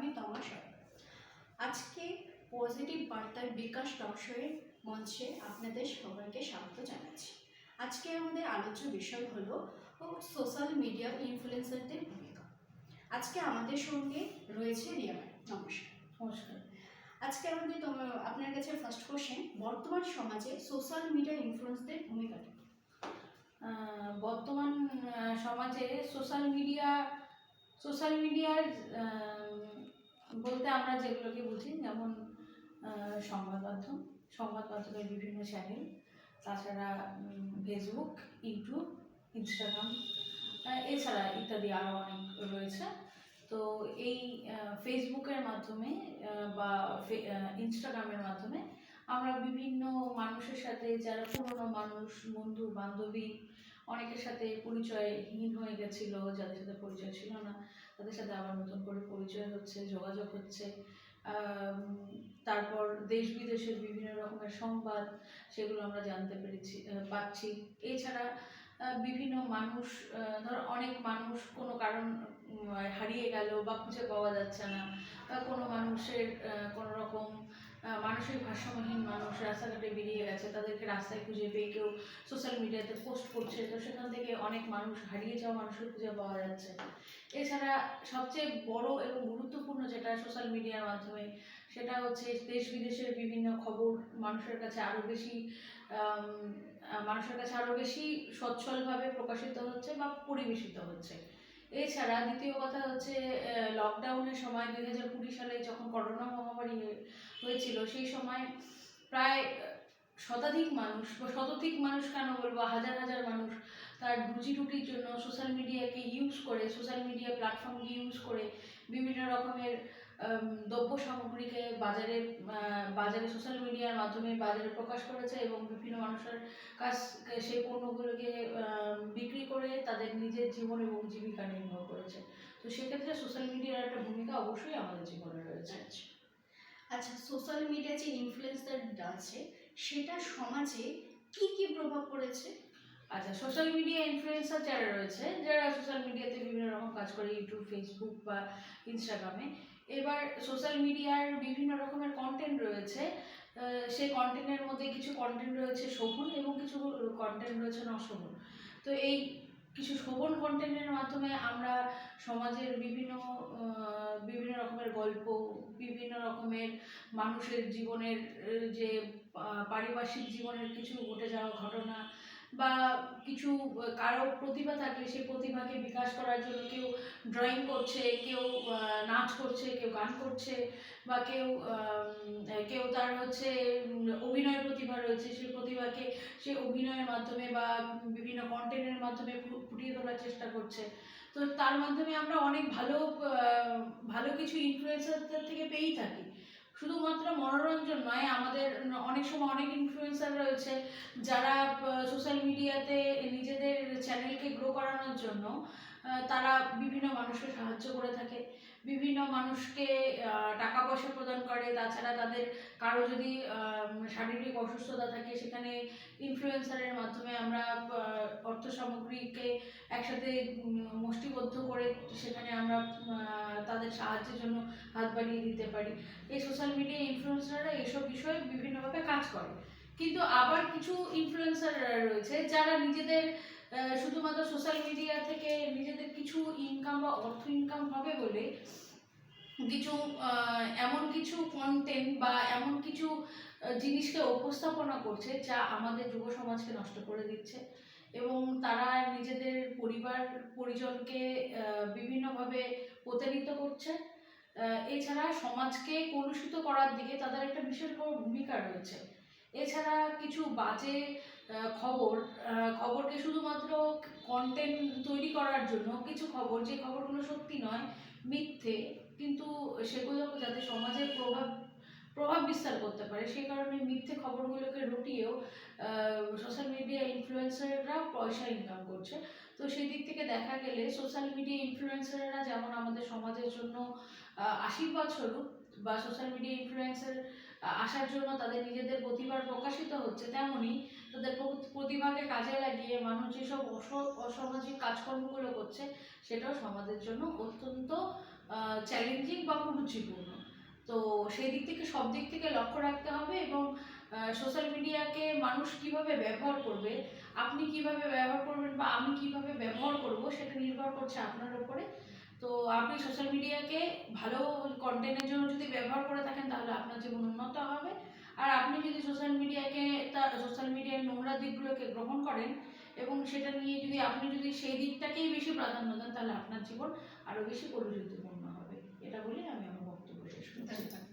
আমি তমা। আজকে পজিটিভ বার্তার বিকাশ টকশোয়ের মঞ্চে আপনাদের সবাইকে স্বাগত জানাচ্ছি। আজকে আমাদের আলোচ্য বিষয় হলো সোশ্যাল মিডিয়া ইনফ্লুয়েন্সারদের ভূমিকা। আজকে আমাদের সঙ্গে রয়েছে রিয়া ম্যাম। নমস্কার। নমস্কার। আজকে আপনার কাছে ফার্স্ট কোশ্চেন, বর্তমান সমাজে সোশ্যাল মিডিয়া ইনফ্লুয়েন্সদের ভূমিকা কি? বর্তমান সমাজে সোশ্যাল মিডিয়ার বলতে আমরা যেগুলোকে বুঝি, যেমন সংবাদ মাধ্যমের বিভিন্ন চ্যানেল, তাছাড়া ফেসবুক, ইউটিউব, ইনস্টাগ্রাম, এছাড়া ইত্যাদি আরও অনেক রয়েছে। তো এই ফেসবুকের মাধ্যমে বা ইনস্টাগ্রামের মাধ্যমে আমরা বিভিন্ন মানুষের সাথে, যারা পুরনো মানুষ, বন্ধু বান্ধবী, অনেকের সাথে পরিচয়হীন হয়ে গেছিল, যাদের সাথে পরিচয় ছিল না, তাদের সাথে আবার নতুন করে পরিচয় হচ্ছে, যোগাযোগ হচ্ছে। তারপর দেশ বিদেশের বিভিন্ন রকমের সংবাদ, সেগুলো আমরা জানতে পাচ্ছি। এছাড়া বিভিন্ন মানুষ, ধর অনেক মানুষ কোনো কারণ হারিয়ে গেল বা খুঁজে পাওয়া যাচ্ছে না, বা কোনো মানুষের কোনো রকম মানসিক ভারসাম্যহীন মানুষ রাস্তাঘাটে বেরিয়ে গেছে, তাদেরকে রাস্তায় খুঁজে পেয়ে কেউ সোশ্যাল মিডিয়াতে পোস্ট করছে, তো সেখান থেকে অনেক মানুষ, হারিয়ে যাওয়া মানুষকে খুঁজে পাওয়া যাচ্ছে। এছাড়া সবচেয়ে বড় এবং গুরুত্বপূর্ণ যেটা সোশ্যাল মিডিয়ার মাধ্যমে, সেটা হচ্ছে দেশ বিদেশের বিভিন্ন খবর মানুষের কাছে আরও বেশি সচ্ছলভাবে প্রকাশিত হচ্ছে বা পরিবেশিত হচ্ছে। এছাড়া দ্বিতীয় কথা হচ্ছে, লকডাউনের সময় 2020 সালে যখন করোনা মহামারী হয়েছিল, সেই সময় প্রায় শতাধিক মানুষ কেন বলবো, হাজার হাজার মানুষ তার রুজি রুটির জন্য সোশ্যাল মিডিয়াকে ইউজ করে, সোশ্যাল মিডিয়া প্ল্যাটফর্মকে ইউজ করে বিভিন্ন রকমের দ্রব্য সামগ্রীকে বাজারে সোশ্যাল মিডিয়ার মাধ্যমে বাজারে প্রকাশ করেছে, এবং বিভিন্ন মানুষের কাছ সেই পণ্যগুলোকে বিক্রি করে তাদের নিজের জীবন এবং জীবিকা নির্বাহ করেছে। তো সেক্ষেত্রে সোশ্যাল মিডিয়ার একটা ভূমিকা অবশ্যই আমাদের জীবনে রয়েছে। আচ্ছা, সোশ্যাল মিডিয়া যে ইনফ্লুয়েন্সার আছে, সেটা সমাজে কি কি প্রভাব পড়েছে? আচ্ছা, সোশ্যাল মিডিয়া ইনফ্লুয়েন্সার যারা রয়েছে, যারা সোশ্যাল মিডিয়াতে বিভিন্ন রকম কাজ করে, ইউটিউব, ফেসবুক বা ইনস্টাগ্রামে, এবার সোশ্যাল মিডিয়ার বিভিন্ন রকমের কন্টেন্ট রয়েছে। সেই কন্টেন্টের মধ্যে কিছু কন্টেন্ট রয়েছে শোভন এবং কিছু কন্টেন্ট রয়েছে অশোভন। তো এই কিছু শোভন কন্টেন্টের মাধ্যমে আমরা সমাজের বিভিন্ন রকমের গল্প, বিভিন্ন রকমের মানুষের জীবনের যে পারিপার্শ্বিক জীবনের কিছু ঘটে যাওয়া ঘটনা, বা কিছু কারো প্রতিভা থাকলে সেই প্রতিভাকে বিকাশ করার জন্য কেউ ড্রয়িং করছে, কেউ নাচ করছে, কেউ গান করছে, বা কেউ তার হচ্ছে অভিনয় প্রতিভা রয়েছে, সেই প্রতিভাকে সে অভিনয়ের মাধ্যমে বা বিভিন্ন কন্টেন্টের মাধ্যমে ফুটিয়ে তোলার চেষ্টা করছে। তো তার মাধ্যমে আমরা অনেক ভালো কিছু ইনফ্লুয়েন্সারদের থেকে পেয়েই থাকি। শুধুমাত্র মনোরঞ্জন নয়, আমাদের অনেক সময় অনেক ইনফ্লুয়েন্সার রয়েছে যারা সোশ্যাল মিডিয়াতে নিজেদের চ্যানেলকে গ্রো করানোর জন্য তারা বিভিন্ন মানুষকে সাহায্য করে থাকে, বিভিন্ন মানুষকে টাকা পয়সা প্রদান করে। তাছাড়া তাদের কারো যদি শারীরিক অসুস্থতা থাকে, সেখানে ইনফ্লুয়েন্সারের মাধ্যমে আমরা অর্থ সামগ্রীকে একসাথে মুষ্টিবদ্ধ করে সেখানে আমরা তাদের সাহায্যের জন্য হাত বাড়িয়ে দিতে পারি। এই সোশ্যাল মিডিয়া ইনফ্লুয়েন্সাররা এইসব বিষয়ে বিভিন্নভাবে কাজ করে। কিন্তু আবার কিছু ইনফ্লুয়েন্সাররা রয়েছে যারা নিজেদের শুধুমাত্র সোশ্যাল মিডিয়া থেকে নিজেদের কিছু ইনকাম বা অর্থ ইনকাম হবে বলে এমন কিছু কন্টেন্ট বা এমন কিছু জিনিসকে উপস্থাপনা করছে যা আমাদের যুব সমাজকে নষ্ট করে দিচ্ছে, এবং তারা নিজেদের পরিজনকে বিভিন্নভাবে প্রতারিত করছে। এছাড়া সমাজকে কলুষিত করার দিকে তাদের একটা বিশেষ বড় ভূমিকা রয়েছে। এছাড়া কিছু বাজে খবরকে শুধুমাত্র কন্টেন্ট তৈরি করার জন্য, কিছু খবর, যে খবরগুলো সত্যি নয়, মিথ্যে, কিন্তু সেগুলো যাতে সমাজে প্রভাব বিস্তার করতে পারে, সেই কারণে মিথ্যে খবরগুলোকে রটিয়েও সোশ্যাল মিডিয়া ইনফ্লুয়েন্সাররা পয়সা ইনকাম করছে। তো সেই দিক থেকে দেখা গেলে সোশ্যাল মিডিয়া ইনফ্লুয়েন্সাররা যেমন আমাদের সমাজের জন্য আশীর্বাদ স্বরূপ, বা সোশ্যাল মিডিয়া ইনফ্লুয়েন্সার আসার জন্য তাদের নিজেদের প্রতিভা প্রকাশিত হচ্ছে, তেমনই তাদের প্রতিভাকে কাজে লাগিয়ে মানুষ যেসব অসামাজিক কাজকর্মগুলো করছে, সেটাও সমাজের জন্য অত্যন্ত চ্যালেঞ্জিং বা কুরুচিপূর্ণ। তো সেই দিক থেকে সব দিক থেকে লক্ষ্য রাখতে হবে এবং সোশ্যাল মিডিয়াকে মানুষ কিভাবে ব্যবহার করবে, আপনি কিভাবে ব্যবহার করবেন বা আমি কিভাবে ব্যবহার করব সেটা নির্ভর করছে আপনার উপরে। তো আপনি সোশ্যাল মিডিয়াকে ভালো কন্টেন্টের জন্য যদি ব্যবহার করে থাকেন তাহলে আপনার জীবন উন্নত হবে। আর আপনি যদি সোশ্যাল মিডিয়ার নোংরা দিকগুলোকে গ্রহণ করেন এবং সেটা নিয়ে আপনি যদি সেই দিকটাকেই বেশি প্রাধান্য দেন তাহলে আপনার জীবন আরও বেশি কলুষিতপূর্ণ হবে। এটা বলে আমি আমার বক্তব্য শেষ করছি। ধন্যবাদ।